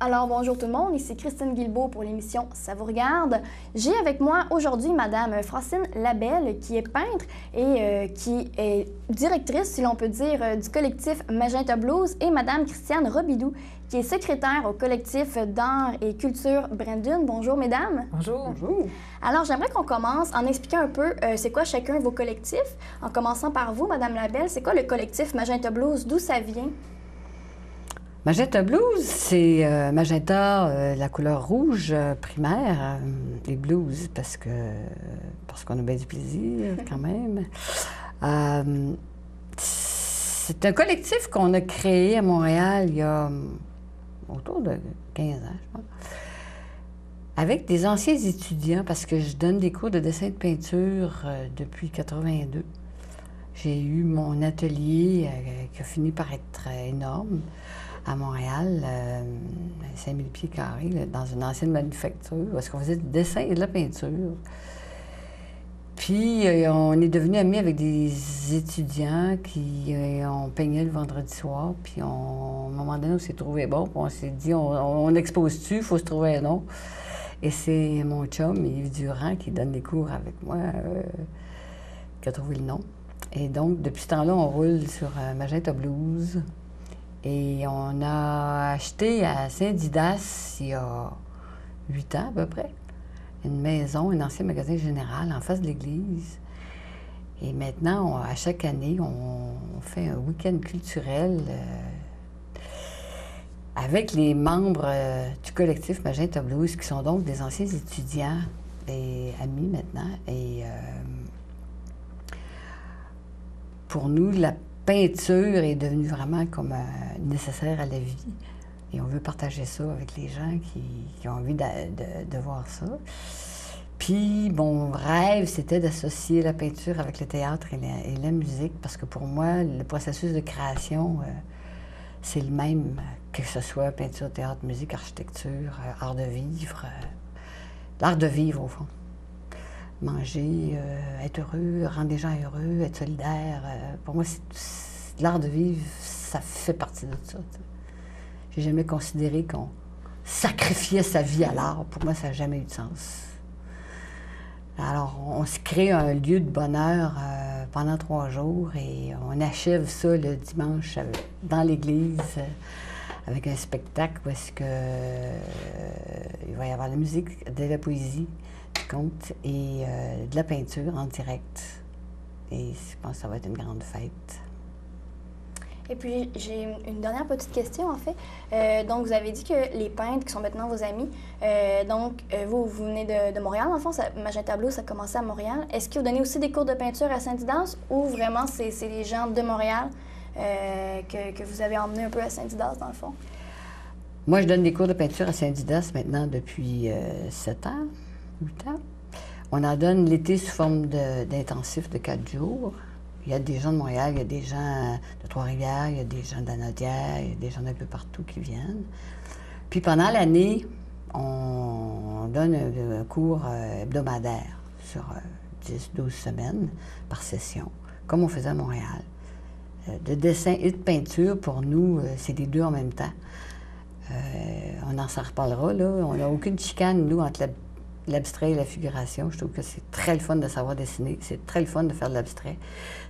Alors bonjour tout le monde, ici Christine Guilbeault pour l'émission Ça vous regarde. J'ai avec moi aujourd'hui Madame Francine Labelle qui est peintre et qui est directrice, si l'on peut dire, du collectif Magenta Blues et Madame Christiane Robidoux qui est secrétaire au collectif d'art et culture Brandon. Bonjour mesdames. Bonjour. Bonjour. Alors j'aimerais qu'on commence en expliquant un peu c'est quoi chacun de vos collectifs. En commençant par vous, Madame Labelle, c'est quoi le collectif Magenta Blues? D'où ça vient? Magenta Blues, c'est magenta, la couleur rouge primaire, les blues, parce qu'on a bien du plaisir quand même. C'est un collectif qu'on a créé à Montréal il y a autour de 15 ans, je pense, avec des anciens étudiants, parce que je donne des cours de dessin et de peinture depuis 82. J'ai eu mon atelier qui a fini par être énorme à Montréal, 5000 pieds carrés, là, dans une ancienne manufacture, parce qu'on faisait du dessin et de la peinture. Puis, on est devenus amis avec des étudiants qui on peignait le vendredi soir, puis à un moment donné, on s'est trouvé bon, puis on s'est dit, on expose-tu, il faut se trouver un nom. Et c'est mon chum, Yves Durand, qui donne des cours avec moi, qui a trouvé le nom. Et donc, depuis ce temps-là, on roule sur Magenta Blues. Et on a acheté à Saint-Didas, il y a 8 ans à peu près, une maison, un ancien magasin général en face de l'église. Et maintenant, à chaque année, on fait un week-end culturel avec les membres du collectif Magenta Blues, qui sont donc des anciens étudiants et amis maintenant. Et pour nous, la peinture est devenue vraiment comme nécessaire à la vie. Et on veut partager ça avec les gens qui ont envie de voir ça. Puis, mon rêve, c'était d'associer la peinture avec le théâtre et la musique, parce que pour moi, le processus de création, c'est le même, que ce soit peinture, théâtre, musique, architecture, art de vivre. L'art de vivre, au fond. Manger, être heureux, rendre les gens heureux, être solidaire. Pour moi, l'art de vivre, ça fait partie de ça. J'ai jamais considéré qu'on sacrifiait sa vie à l'art. Pour moi, ça n'a jamais eu de sens. Alors, on se crée un lieu de bonheur pendant 3 jours et on achève ça le dimanche dans l'église avec un spectacle où est-ce que il va y avoir de la musique, de la poésie, conte et de la peinture en direct. Et je pense que ça va être une grande fête. Et puis, j'ai une dernière petite question, en fait. Donc, vous avez dit que les peintres qui sont maintenant vos amis, vous venez de Montréal, en fond, Magenta Blues, ça a commencé à Montréal. Est-ce que vous donnez aussi des cours de peinture à Saint-Didas ou vraiment c'est les gens de Montréal que vous avez emmenés un peu à Saint-Didas, dans le fond? Moi, je donne des cours de peinture à Saint-Didas maintenant depuis 7 ans. 8 ans. On en donne l'été sous forme d'intensif de 4 jours. Il y a des gens de Montréal, il y a des gens de Trois-Rivières, il y a des gens de la Naudière, il y a des gens d'un peu partout qui viennent. Puis pendant l'année, on donne un cours hebdomadaire sur 10-12 semaines par session, comme on faisait à Montréal. De dessin et de peinture, pour nous, c'est les deux en même temps. On s'en reparlera, là. On n'a aucune chicane, nous, entre l'abstrait et la figuration. Je trouve que c'est très le fun de savoir dessiner. C'est très le fun de faire de l'abstrait.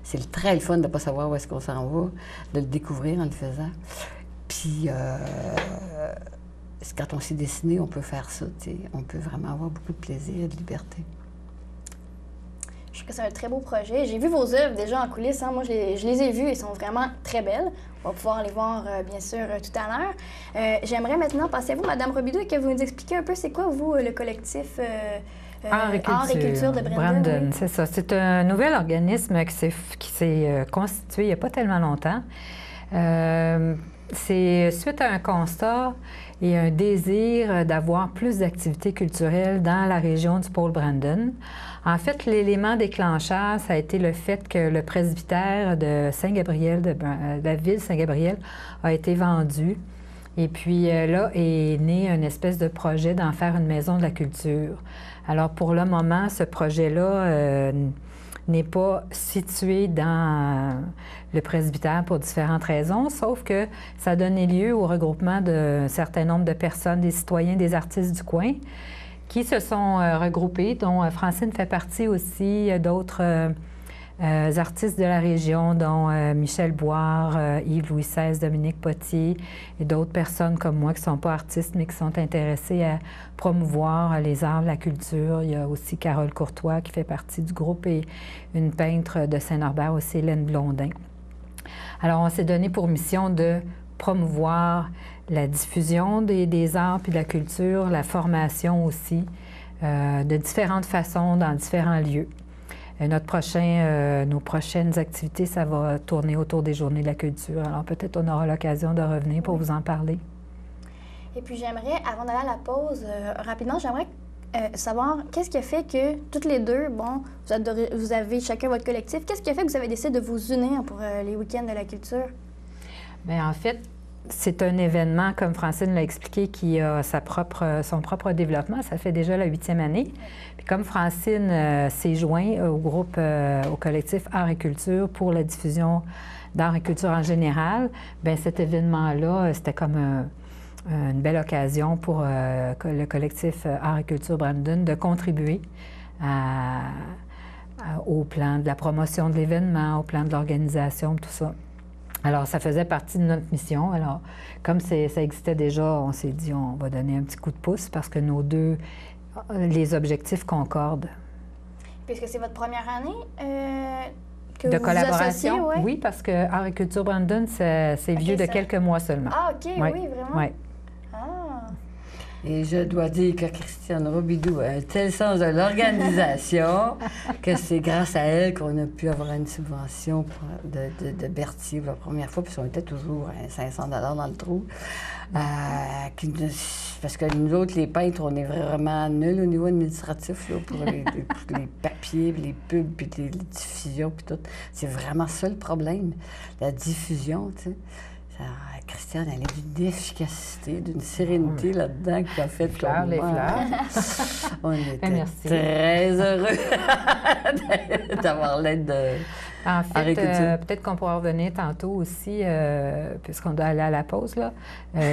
C'est très le fun de ne pas savoir où est-ce qu'on s'en va, de le découvrir en le faisant. Puis, quand on sait dessiner, on peut faire ça. T'sais. On peut vraiment avoir beaucoup de plaisir et de liberté. Je trouve que c'est un très beau projet. J'ai vu vos œuvres déjà en coulisses. Hein. Moi, je les ai vues et sont vraiment très belles. On va pouvoir les voir, bien sûr, tout à l'heure. J'aimerais maintenant passer à vous, Mme Robidoux, et que vous nous expliquiez un peu c'est quoi, vous, le collectif Art et culture de Brandon. Oui. C'est ça. C'est un nouvel organisme qui s'est constitué il n'y a pas tellement longtemps. C'est suite à un constat et un désir d'avoir plus d'activités culturelles dans la région du pôle Brandon. En fait, l'élément déclencheur, ça a été le fait que le presbytère de Saint-Gabriel, de la ville Saint-Gabriel, a été vendu. Et puis là est né une espèce de projet d'en faire une maison de la culture. Alors pour le moment, ce projet-là n'est pas situé dans le presbytère pour différentes raisons, sauf que ça a donné lieu au regroupement d'un certain nombre de personnes, des citoyens, des artistes du coin, qui se sont regroupés, dont Francine fait partie aussi, d'autres artistes de la région, dont Michel Boire, Yves-Louis XVI, Dominique Potier et d'autres personnes comme moi qui ne sont pas artistes, mais qui sont intéressées à promouvoir les arts, la culture. Il y a aussi Carole Courtois qui fait partie du groupe et une peintre de Saint-Norbert aussi, Hélène Blondin. Alors, on s'est donné pour mission de promouvoir la diffusion des arts puis de la culture, la formation aussi, de différentes façons dans différents lieux. Nos prochaines activités, ça va tourner autour des Journées de la culture. Alors peut-être on aura l'occasion de revenir pour vous en parler. Et puis j'aimerais, avant d'aller à la pause, rapidement, j'aimerais savoir qu'est-ce qui a fait que toutes les deux, bon, vous avez chacun votre collectif, qu'est-ce qui a fait que vous avez décidé de vous unir pour les week-ends de la culture? Bien, en fait, c'est un événement, comme Francine l'a expliqué, qui a son propre développement. Ça fait déjà la 8e année. Puis comme Francine s'est joint au collectif Art et Culture pour la diffusion d'art et culture en général, bien cet événement-là, c'était comme une belle occasion pour le collectif Art et Culture Brandon de contribuer au plan de la promotion de l'événement, au plan de l'organisation, tout ça. Alors, ça faisait partie de notre mission. Alors, comme ça existait déjà, on s'est dit on va donner un petit coup de pouce parce que les objectifs concordent. Puisque c'est votre première année que de vous collaboration, vous associez, ouais? Oui, parce que Art et Culture Brandon, c'est vieux de quelques mois seulement. Ah, OK, oui, oui, vraiment? Oui. Ah. Et je dois dire que Christiane Robidoux a un tel sens de l'organisation que c'est grâce à elle qu'on a pu avoir une subvention de Berthier la première fois, puis on était toujours à 500 $ dans le trou. Parce que nous autres, les peintres, on est vraiment nuls au niveau administratif là, pour les papiers, les pubs, puis les diffusions, puis tout. C'est vraiment ça le problème, la diffusion, tu sais. Christiane, elle a d'une efficacité, d'une sérénité là-dedans qui a fait les fleurs. On était très heureux d'avoir l'aide de... En fait, peut-être qu'on pourra revenir tantôt aussi, puisqu'on doit aller à la pause, là.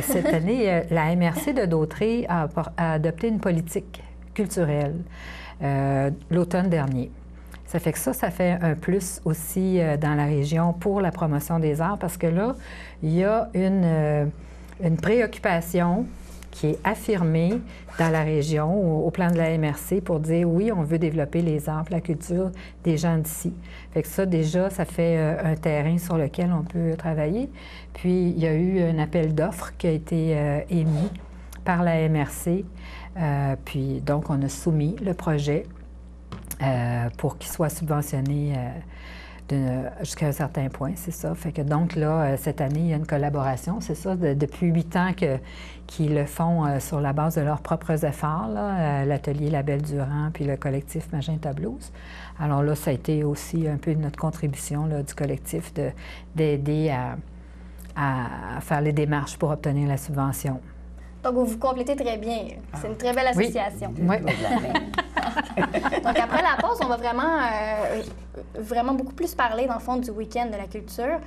Cette année, la MRC de Dautrey a adopté une politique culturelle l'automne dernier. Ça fait que ça fait un plus aussi dans la région pour la promotion des arts parce que là, il y a une préoccupation qui est affirmée dans la région, au plan de la MRC, pour dire oui, on veut développer les arts, la culture des gens d'ici. Fait que ça, déjà, ça fait un terrain sur lequel on peut travailler. Puis, il y a eu un appel d'offres qui a été émis par la MRC. Puis, donc, on a soumis le projet pour qu'il soit subventionné jusqu'à un certain point, c'est ça. Fait que donc là, cette année, il y a une collaboration, c'est ça, depuis 8 ans qu'ils le font sur la base de leurs propres efforts, l'atelier La Belle Durand puis le collectif Magenta Blues. Alors là, ça a été aussi un peu notre contribution là, du collectif d'aider à faire les démarches pour obtenir la subvention. Donc, vous vous complétez très bien. C'est une très belle association. Oui. Donc, après la pause, on va vraiment beaucoup plus parler, dans le fond, du week-end de la culture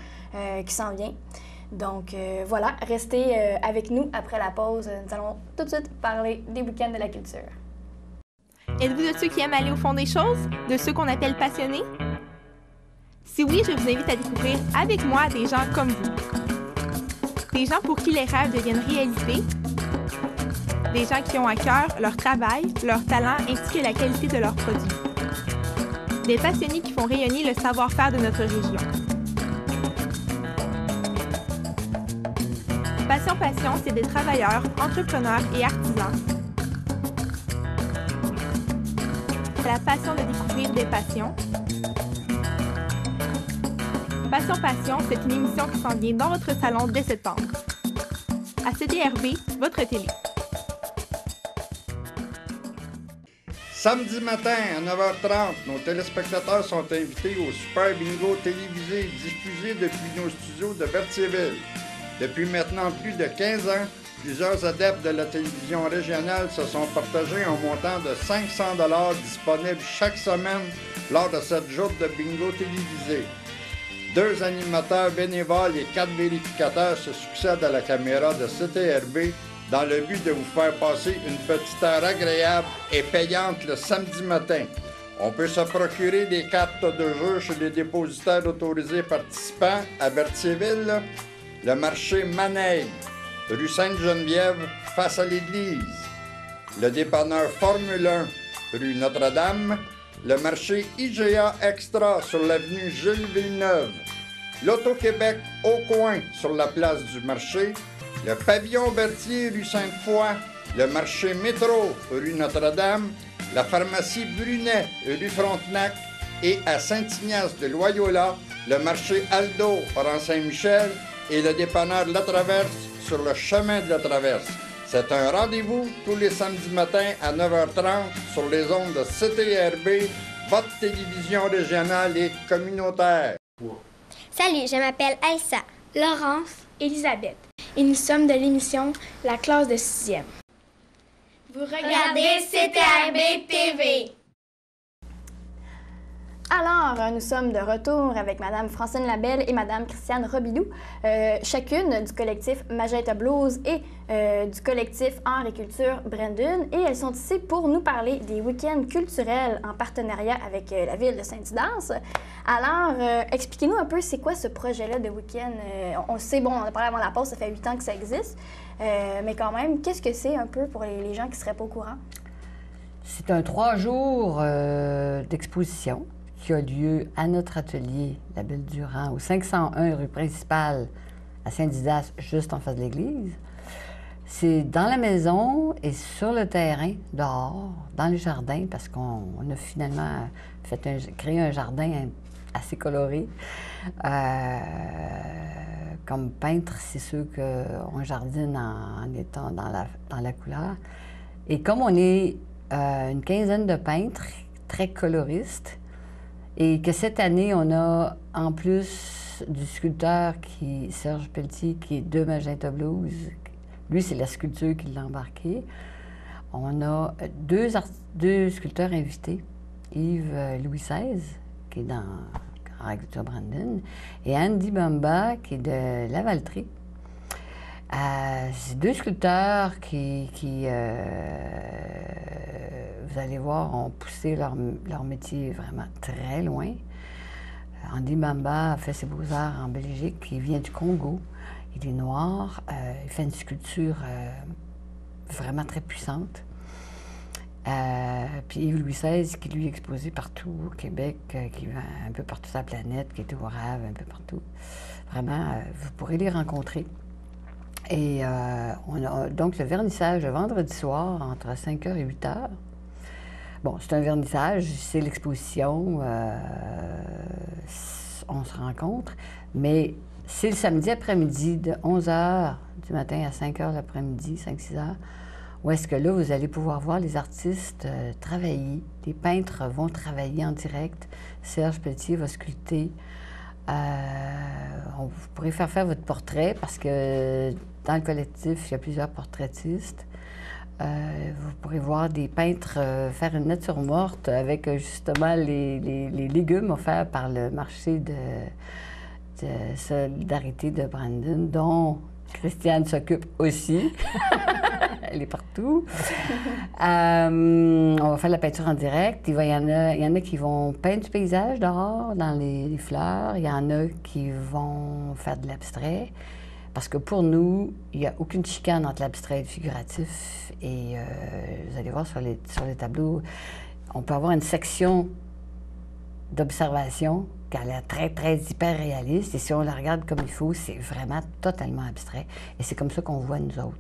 qui s'en vient. Donc, voilà, restez avec nous après la pause. Nous allons tout de suite parler des week-ends de la culture. Êtes-vous de ceux qui aiment aller au fond des choses? De ceux qu'on appelle passionnés? Si oui, je vous invite à découvrir avec moi des gens comme vous. Des gens pour qui les rêves deviennent réalité. Des gens qui ont à cœur leur travail, leur talent ainsi que la qualité de leurs produits. Des passionnés qui font rayonner le savoir-faire de notre région. Passion, c'est des travailleurs, entrepreneurs et artisans. La passion de découvrir des passions. Passion, c'est une émission qui s'en vient dans votre salon dès septembre. À CDRV, votre télé. Samedi matin à 9h30, nos téléspectateurs sont invités au Super Bingo télévisé diffusé depuis nos studios de Berthierville. Depuis maintenant plus de 15 ans, Plusieurs adeptes de la télévision régionale se sont partagés un montant de 500 $ disponible chaque semaine lors de cette joute de bingo télévisée. 2 animateurs bénévoles et 4 vérificateurs se succèdent à la caméra de CTRB dans le but de vous faire passer une petite heure agréable et payante le samedi matin. On peut se procurer des cartes de jeu chez les dépositaires autorisés participants à Berthierville, le marché Maneille, rue Sainte-Geneviève, face à l'église, le dépanneur Formule 1, rue Notre-Dame, le marché IGA Extra sur l'avenue Jules Villeneuve, l'Auto-Québec au coin sur la place du marché, le pavillon Berthier rue Sainte-Foy, le marché Métro rue Notre-Dame, la pharmacie Brunet rue Frontenac et à Saint-Ignace de Loyola, le marché Aldo rang Saint-Michel et le dépanneur La Traverse sur le chemin de la Traverse. C'est un rendez-vous tous les samedis matins à 9h30 sur les ondes de CTRB, votre télévision régionale et communautaire. Salut, je m'appelle Aïssa. Laurence, Elisabeth. Et nous sommes de l'émission La classe de 6e. Vous regardez CTRB TV. Alors, nous sommes de retour avec Mme Francine Labelle et Mme Christiane Robidoux, chacune du collectif Magenta Blues et du collectif Art et Culture Brandon. Et elles sont ici pour nous parler des week-ends culturels en partenariat avec la ville de Saint-Didas. Alors, expliquez-nous un peu, c'est quoi ce projet-là de week-end? On sait, bon, on a parlé avant la pause, ça fait 8 ans que ça existe, mais quand même, qu'est-ce que c'est un peu pour les gens qui ne seraient pas au courant? C'est un 3 jours d'exposition qui a lieu à notre atelier, la Belle-Durand, au 501 rue principale à Saint-Didas, juste en face de l'église. C'est dans la maison et sur le terrain, dehors, dans le jardin, parce qu'on a finalement créé un jardin assez coloré. Comme peintre, c'est sûr qu'on jardine en étant dans la couleur. Et comme on est une quinzaine de peintres très coloristes, et que cette année, on a, en plus du sculpteur Serge Pelletier, qui est de Magenta Blues, lui, c'est la sculpture qui l'a embarqué, on a deux sculpteurs invités, Yves Louis XVI, qui est dans Art et Culture Brandon, et Andy Bamba, qui est de Lavaltrie. C'est 2 sculpteurs qui vous allez voir, ont poussé leur métier vraiment très loin. Andy Bamba a fait ses beaux-arts en Belgique. Il vient du Congo. Il est noir. Il fait une sculpture vraiment très puissante. Puis Yves Louis XVI, qui lui est exposé partout au Québec, qui va un peu partout sur la planète, qui est au Rave, un peu partout. Vraiment, vous pourrez les rencontrer. Et on a donc le vernissage le vendredi soir entre 5h et 8h. Bon, c'est un vernissage, c'est l'exposition, on se rencontre, mais c'est le samedi après-midi de 11h du matin à 5h l'après-midi, 5-6 heures, où est-ce que là, vous allez pouvoir voir les artistes travailler. Les peintres vont travailler en direct. Serge Pelletier va sculpter. Vous pourrez faire votre portrait parce que dans le collectif, il y a plusieurs portraitistes. Vous pourrez voir des peintres faire une nature morte avec justement les légumes offerts par le marché de solidarité de Brandon, dont Christiane s'occupe aussi. Elle est partout. On va faire de la peinture en direct. Il y en a qui vont peindre du paysage dehors, dans les fleurs. Il y en a qui vont faire de l'abstrait. Parce que pour nous, il n'y a aucune chicane entre l'abstrait et le figuratif. Et vous allez voir sur les tableaux, on peut avoir une section d'observation qui a l'air très, très hyper réaliste. Et si on la regarde comme il faut, c'est vraiment totalement abstrait. Et c'est comme ça qu'on voit nous autres.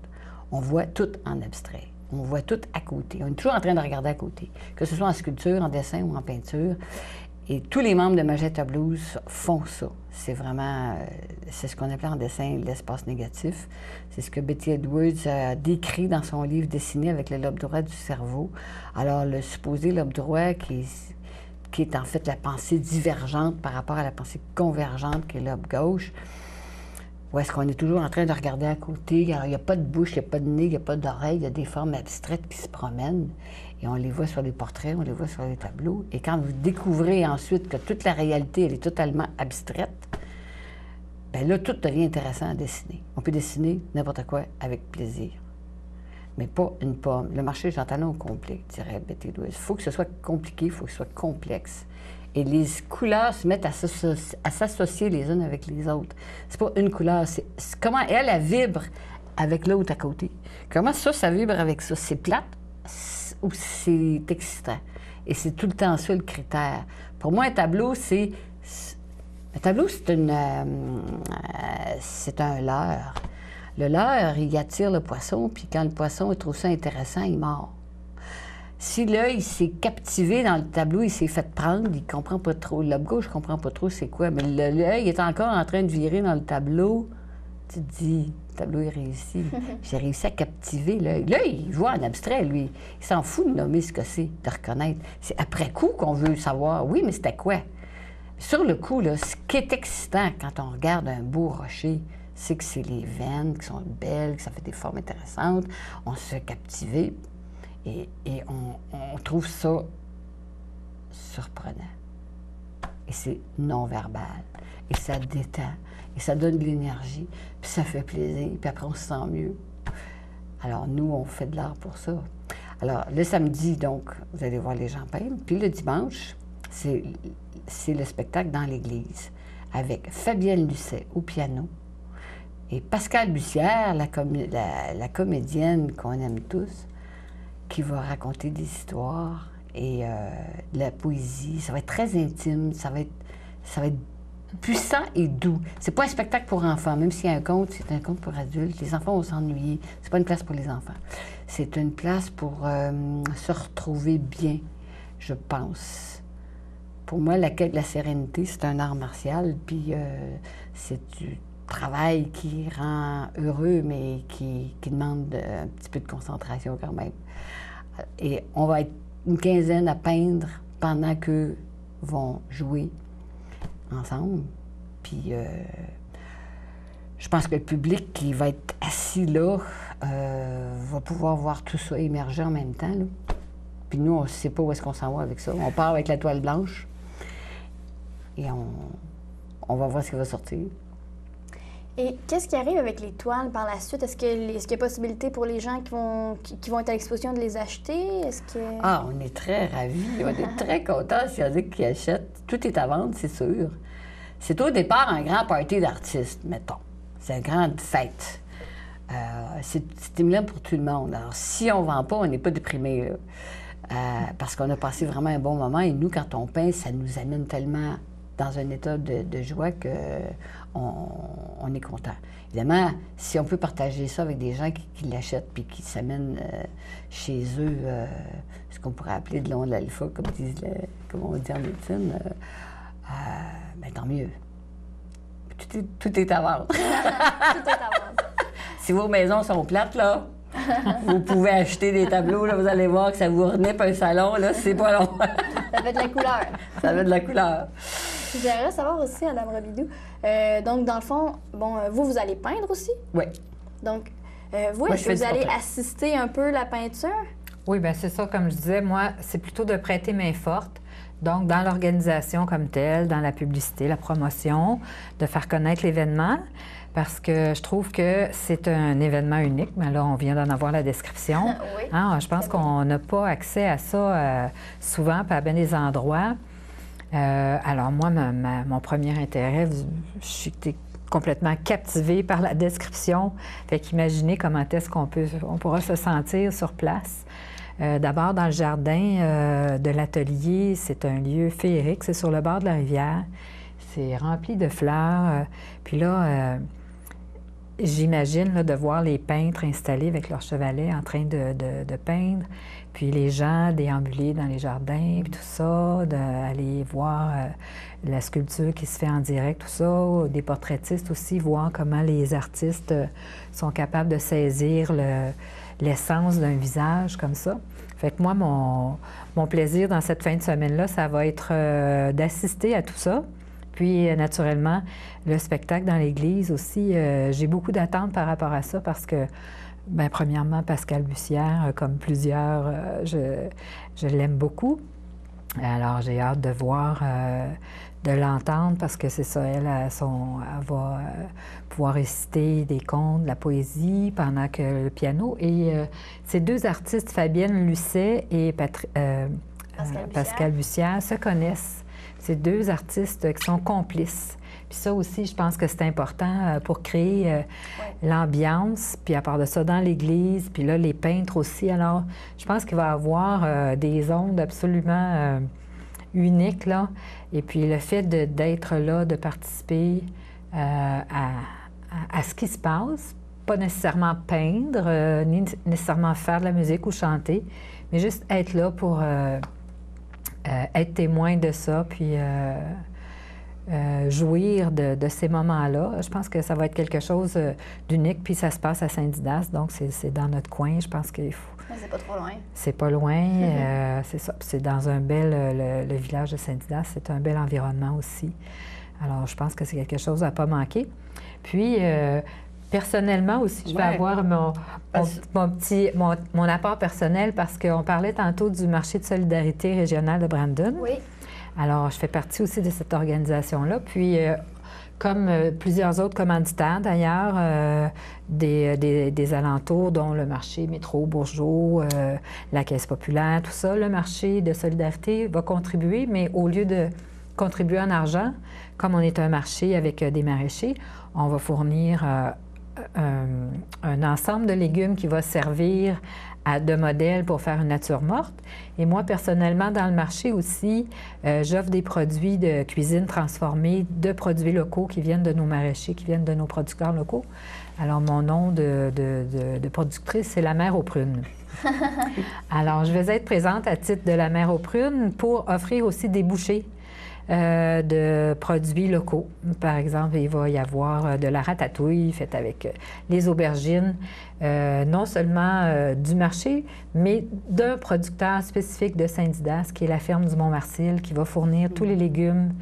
On voit tout en abstrait. On voit tout à côté. On est toujours en train de regarder à côté, que ce soit en sculpture, en dessin ou en peinture. Et tous les membres de Magenta Blues font ça. C'est vraiment, c'est ce qu'on appelle en dessin l'espace négatif. C'est ce que Betty Edwards a décrit dans son livre Dessiné avec le lobe droit du cerveau. Alors, le supposé lobe droit qui est en fait la pensée divergente par rapport à la pensée convergente qui est le lobe gauche, Ou est-ce qu'on est toujours en train de regarder à côté? Alors, il n'y a pas de bouche, il n'y a pas de nez, il n'y a pas d'oreille, il y a des formes abstraites qui se promènent. Et on les voit sur les portraits, on les voit sur les tableaux. Et quand vous découvrez ensuite que toute la réalité, elle est totalement abstraite, bien là, tout devient intéressant à dessiner. On peut dessiner n'importe quoi avec plaisir. Mais pas une pomme. Le marché Jean Talon au complet, dirait Betty Louise. Il faut que ce soit compliqué, il faut que ce soit complexe. Et les couleurs se mettent à s'associer les unes avec les autres. C'est pas une couleur, c'est comment elle vibre avec l'autre à côté. Comment ça vibre avec ça? C'est plate ou c'est excitant? Et c'est tout le temps ça le critère. Pour moi, un tableau, c'est c'est un leurre. Le leurre, il attire le poisson, puis quand le poisson trouve ça intéressant, il mord. Si l'œil s'est captivé dans le tableau, il s'est fait prendre, il ne comprend pas trop. Le lobe gauche ne comprend pas trop c'est quoi, mais l'œil est encore en train de virer dans le tableau. Tu te dis, le tableau est réussi. J'ai réussi à captiver l'œil. L'œil, il voit en abstrait, lui. Il s'en fout de nommer ce que c'est, de reconnaître. C'est après coup qu'on veut savoir, oui, mais c'était quoi? Sur le coup, là, ce qui est excitant quand on regarde un beau rocher, c'est que c'est les veines qui sont belles, que ça fait des formes intéressantes. On se fait captiver. Et on trouve ça surprenant. Et c'est non-verbal. Et ça détend. Et ça donne de l'énergie. Puis ça fait plaisir. Puis après, on se sent mieux. Alors, nous, on fait de l'art pour ça. Alors, le samedi, donc, vous allez voir les gens peindre. Puis le dimanche, c'est le spectacle dans l'église avec Fabienne Lucet au piano et Pascal Bussière, la comédienne qu'on aime tous, qui va raconter des histoires et de la poésie. Ça va être très intime, ça va être puissant et doux. C'est pas un spectacle pour enfants, même s'il y a un conte, c'est un conte pour adultes. Les enfants vont s'ennuyer. C'est pas une place pour les enfants. C'est une place pour se retrouver bien, je pense. Pour moi, la quête de la sérénité, c'est un art martial, puis c'est du travail qui rend heureux, mais qui demande un petit peu de concentration quand même. Et on va être une quinzaine à peindre pendant qu'eux vont jouer ensemble. Puis je pense que le public qui va être assis là va pouvoir voir tout ça émerger en même temps, là. Puis nous, on ne sait pas où est-ce qu'on s'en va avec ça. On part avec la toile blanche et on va voir ce qui va sortir. Et qu'est-ce qui arrive avec les toiles par la suite? Est-ce qu'il y a possibilité pour les gens qui vont être à l'exposition de les acheter? Ah, on est très ravis. On est très contents s'il y en a qui achètent. Tout est à vendre, c'est sûr. C'est au départ un grand party d'artistes, mettons. C'est une grande fête. C'est stimulant pour tout le monde. Alors, si on ne vend pas, on n'est pas déprimé, parce qu'on a passé vraiment un bon moment. Et nous, quand on peint, ça nous amène tellement dans un état de joie qu'on est content. Évidemment, si on peut partager ça avec des gens qui l'achètent puis qui s'amènent chez eux, ce qu'on pourrait appeler de l'onde de l'alpha, comme on dit en médecine, bien, tant mieux. Tout est à vendre. Tout est à vendre. Si vos maisons sont plates, là, vous pouvez acheter des tableaux, là, vous allez voir que ça vous renippe un salon, là, c'est pas long. Ça fait de la couleur. Ça fait de la couleur. J'aimerais savoir aussi, Mme Robidoux, donc dans le fond, bon, vous allez peindre aussi? Oui. Donc, est-ce que vous allez assister un peu la peinture? Oui, bien c'est ça, comme je disais, moi, c'est plutôt de prêter main forte. Donc, dans l'organisation comme telle, dans la publicité, la promotion, de faire connaître l'événement, parce que je trouve que c'est un événement unique. Mais là, on vient d'en avoir la description. Oui. Hein, je pense qu'on n'a pas accès à ça souvent, pas à bien des endroits. Alors, moi, mon premier intérêt, je suis complètement captivée par la description. Fait qu'imaginez comment est-ce qu'on pourra se sentir sur place. D'abord, dans le jardin de l'atelier, c'est un lieu féerique, c'est sur le bord de la rivière. C'est rempli de fleurs. Puis là, j'imagine là, de voir les peintres installés avec leurs chevalets en train de peindre, puis les gens déambuler dans les jardins, puis tout ça, d'aller voir la sculpture qui se fait en direct, tout ça, des portraitistes aussi, voir comment les artistes sont capables de saisir l'essence d'un visage comme ça. Fait que moi, mon plaisir dans cette fin de semaine-là, ça va être d'assister à tout ça, Puis, naturellement, le spectacle dans l'Église aussi, j'ai beaucoup d'attentes par rapport à ça parce que, bien, premièrement, Pascal Bussière, comme plusieurs, je l'aime beaucoup. Alors, j'ai hâte de voir, de l'entendre parce que c'est ça, elle va pouvoir réciter des contes, de la poésie pendant que le piano. Et ces deux artistes, Fabienne Lucet et Pascal Bussière, se connaissent. Ces deux artistes qui sont complices. Puis ça aussi, je pense que c'est important pour créer l'ambiance. Puis à part de ça, dans l'Église, puis là, les peintres aussi. Alors, je pense qu'il va y avoir des ondes absolument uniques, là. Et puis le fait d'être là, de participer à ce qui se passe, pas nécessairement peindre, ni nécessairement faire de la musique ou chanter, mais juste être là pour être témoin de ça, puis jouir de ces moments-là. Je pense que ça va être quelque chose d'unique, puis ça se passe à Saint-Didas, donc c'est dans notre coin. Je pense qu'il faut... C'est pas trop loin. C'est pas loin, c'est ça. C'est dans un bel... le village de Saint-Didas, c'est un bel environnement aussi. Alors, je pense que c'est quelque chose à pas manquer. Puis... personnellement aussi, je vais avoir mon apport personnel parce qu'on parlait tantôt du marché de solidarité régional de Brandon. Oui. Alors, je fais partie aussi de cette organisation-là. Puis, comme plusieurs autres commanditaires, d'ailleurs, des alentours, dont le marché Métro, Bourgeot, la Caisse populaire, tout ça, le marché de solidarité va contribuer, mais au lieu de contribuer en argent, comme on est un marché avec des maraîchers, on va fournir un ensemble de légumes qui va servir de modèle pour faire une nature morte. Et moi, personnellement, dans le marché aussi, j'offre des produits de cuisine transformés, de produits locaux qui viennent de nos maraîchers, qui viennent de nos producteurs locaux. Alors, mon nom de productrice, c'est La Mère aux Prunes. Alors, je vais être présente à titre de La Mère aux Prunes pour offrir aussi des bouchées de produits locaux. Par exemple, il va y avoir de la ratatouille faite avec les aubergines, non seulement du marché, mais d'un producteur spécifique de Saint-Didas, qui est la ferme du Mont-Marcil, qui va fournir tous les légumes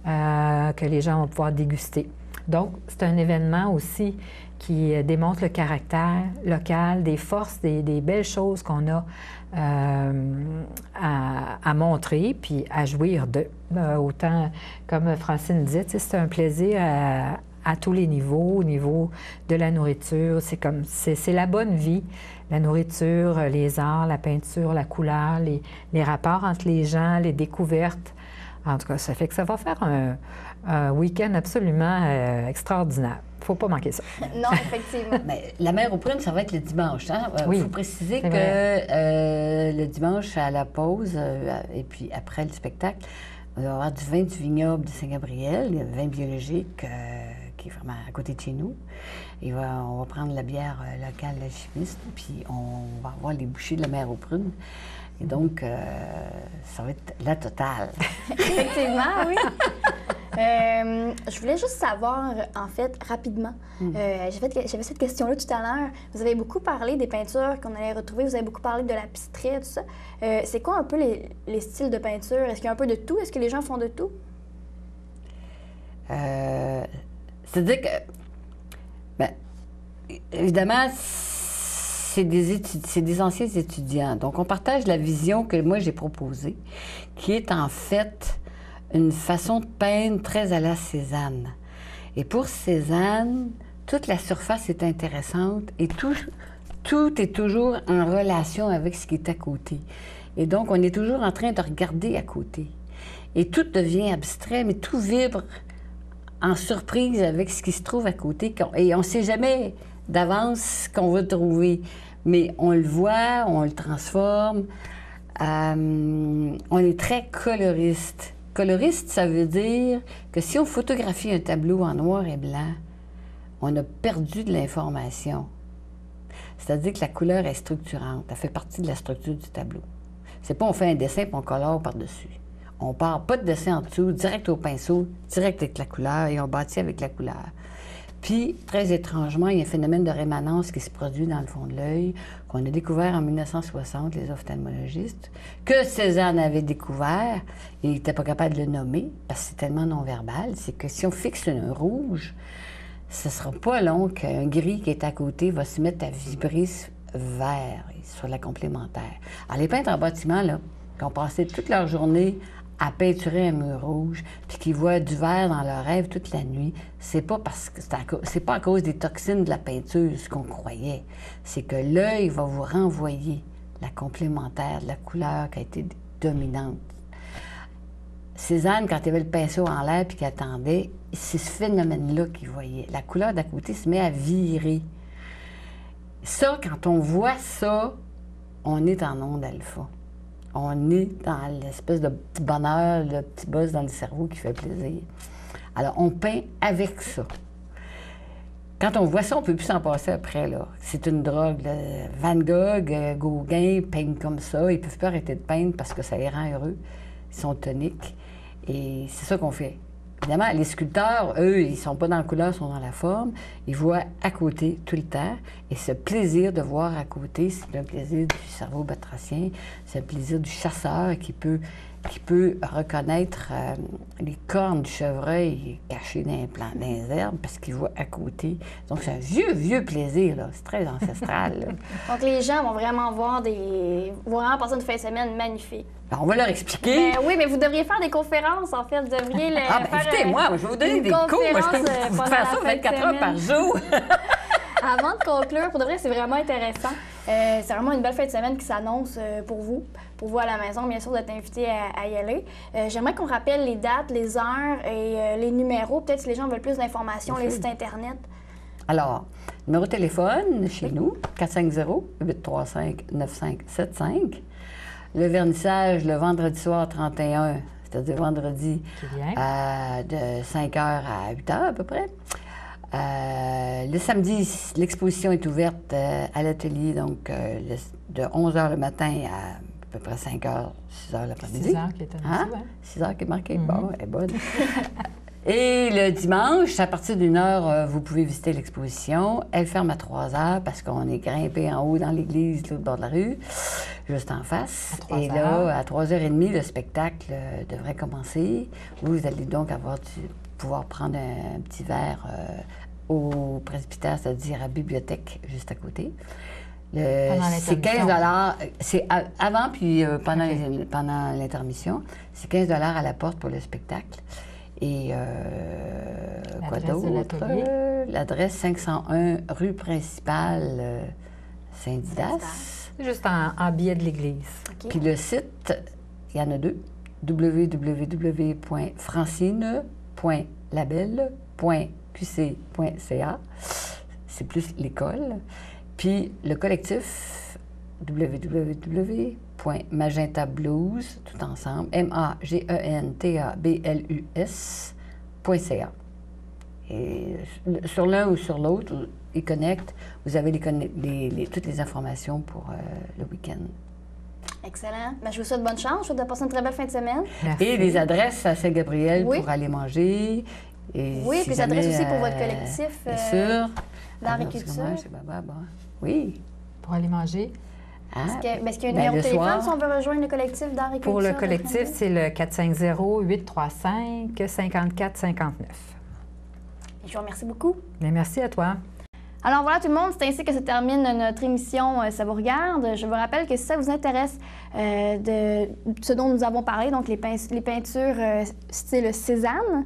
que les gens vont pouvoir déguster. Donc, c'est un événement aussi qui démontre le caractère local, des forces, des belles choses qu'on a à montrer, puis à jouir d'eux. Autant, comme Francine disait, c'est un plaisir à tous les niveaux, au niveau de la nourriture. C'est la bonne vie, la nourriture, les arts, la peinture, la couleur, les rapports entre les gens, les découvertes. En tout cas, ça fait que ça va faire un week-end absolument extraordinaire. Il ne faut pas manquer ça. Non, effectivement. Mais la Mère aux Prunes, ça va être le dimanche. Il Oui, faut préciser que le dimanche, à la pause, et puis après le spectacle, on va avoir du vin du vignoble de Saint-Gabriel, le vin biologique qui est vraiment à côté de chez nous. On va prendre la bière locale L'Alchimiste, puis on va avoir les bouchées de la Mère aux Prunes. Et donc, ça va être la totale. Effectivement, oui. Je voulais juste savoir, en fait, rapidement, j'avais cette question-là tout à l'heure. Vous avez beaucoup parlé des peintures qu'on allait retrouver, vous avez beaucoup parlé de la pisterie, tout ça. C'est quoi un peu les styles de peinture? Est-ce qu'il y a un peu de tout? Est-ce que les gens font de tout? C'est-à-dire que, bien, évidemment, c'est des anciens étudiants. Donc, on partage la vision que moi, j'ai proposée, qui est en fait une façon de peindre très à la Cézanne. Et pour Cézanne, toute la surface est intéressante et tout est toujours en relation avec ce qui est à côté. Et donc, on est toujours en train de regarder à côté. Et tout devient abstrait, mais tout vibre en surprise avec ce qui se trouve à côté. Et on ne sait jamais d'avance ce qu'on va trouver. Mais on le voit, on le transforme. On est très coloriste. Coloriste, ça veut dire que si on photographie un tableau en noir et blanc, on a perdu de l'information. C'est-à-dire que la couleur est structurante. Elle fait partie de la structure du tableau. C'est pas on fait un dessin et on colore par-dessus. On part pas de dessin en dessous, direct au pinceau, direct avec la couleur et on bâtit avec la couleur. Puis, très étrangement, il y a un phénomène de rémanence qui se produit dans le fond de l'œil, qu'on a découvert en 1960, les ophtalmologistes, que Cézanne avait découvert, et il n'était pas capable de le nommer, parce que c'est tellement non-verbal, c'est que si on fixe un rouge, ce ne sera pas long qu'un gris qui est à côté va se mettre à vibrer vert sur la complémentaire. Alors, les peintres en bâtiment, là, qui ont passé toute leur journée à peinturer un mur rouge, puis qui voient du vert dans leur rêve toute la nuit, c'est pas parce que c'est pas à cause des toxines de la peinture, ce qu'on croyait. C'est que l'œil va vous renvoyer la complémentaire de la couleur qui a été dominante. Cézanne, quand il avait le pinceau en l'air puis qu'il attendait, c'est ce phénomène-là qu'il voyait. La couleur d'à côté se met à virer. Ça, quand on voit ça, on est en onde alpha. On est dans l'espèce de petit bonheur, le petit buzz dans le cerveau qui fait plaisir. Alors, on peint avec ça. Quand on voit ça, on ne peut plus s'en passer après, là. C'est une drogue, là. Van Gogh, Gauguin peignent comme ça. Ils ne peuvent pas arrêter de peindre parce que ça les rend heureux. Ils sont toniques. Et c'est ça qu'on fait. Évidemment, les sculpteurs, eux, ils ne sont pas dans la couleur, ils sont dans la forme. Ils voient à côté tout le temps. Et ce plaisir de voir à côté, c'est un plaisir du cerveau batracien. C'est un plaisir du chasseur qui peut reconnaître les cornes du chevreuil cachées dans les herbes parce qu'il voit à côté. Donc, c'est un vieux plaisir, là. C'est très ancestral, là. Donc, les gens vont vraiment vont vraiment passer une fin de semaine magnifique. Alors, on va leur expliquer. Oui, mais vous devriez faire des conférences, en fait. Vous devriez écoutez, moi, je vais vous donner des cours. Moi, je peux vous faire ça 24 heures par jour. Avant de conclure, pour de vrai, c'est vraiment intéressant. C'est vraiment une belle fin de semaine qui s'annonce pour vous à la maison. Bien sûr, d'être invité à y aller. J'aimerais qu'on rappelle les dates, les heures et les numéros. Peut-être si les gens veulent plus d'informations, les sites Internet. Alors, numéro de téléphone chez nous, 450-835-9575. Le vernissage, le vendredi soir 31, c'est-à-dire vendredi, de 5h à 8h à peu près. Le samedi, l'exposition est ouverte à l'atelier, donc de 11h le matin à peu près 5h, 6h l'après-midi. 6h qui est annoncé, 6h qui est marqué. Bon, elle est bonne. Et le dimanche, à partir d'une heure, vous pouvez visiter l'exposition. Elle ferme à 3h parce qu'on est grimpé en haut dans l'église, l'autre bord de la rue, juste en face. Et là, à 3h30, le spectacle devrait commencer. Vous allez donc pouvoir prendre un petit verre au presbytère, c'est-à-dire à la bibliothèque juste à côté. C'est 15 $. C'est avant puis pendant l'intermission. C'est 15 $ à la porte pour le spectacle. Et quoi d'autre? L'adresse 501 rue principale Saint-Didas. Juste en biais de l'église. Okay. Puis le site, il y en a deux, www.francine.label.qc.ca. C'est plus l'école. Puis le collectif, www.magentablues, tout ensemble, MAGENTABLUS.ca. Et sur l'un ou sur l'autre, ils connectent. Vous avez toutes les informations pour le week-end. Excellent. Ben, je vous souhaite bonne chance. Je vous souhaite de passer une très belle fin de semaine. Merci. Et les adresses à Saint-Gabriel pour aller manger. Et oui, puis les adresses aussi pour votre collectif d'art et culture. Oui. Pour aller manger. Est-ce qu'il y a un numéro de téléphone si on veut rejoindre le collectif d'art et culture? Pour le collectif, c'est le 450-835-5459. Je vous remercie beaucoup. Bien, merci à toi. Alors voilà tout le monde, c'est ainsi que se termine notre émission Ça vous regarde. Je vous rappelle que si ça vous intéresse de ce dont nous avons parlé, donc les peintures style Cézanne,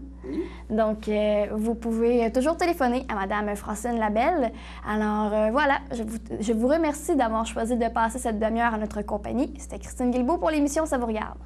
donc vous pouvez toujours téléphoner à Madame Francine Labelle. Alors voilà, je vous remercie d'avoir choisi de passer cette demi-heure à notre compagnie. C'était Christine Guilbeault pour l'émission Ça vous regarde.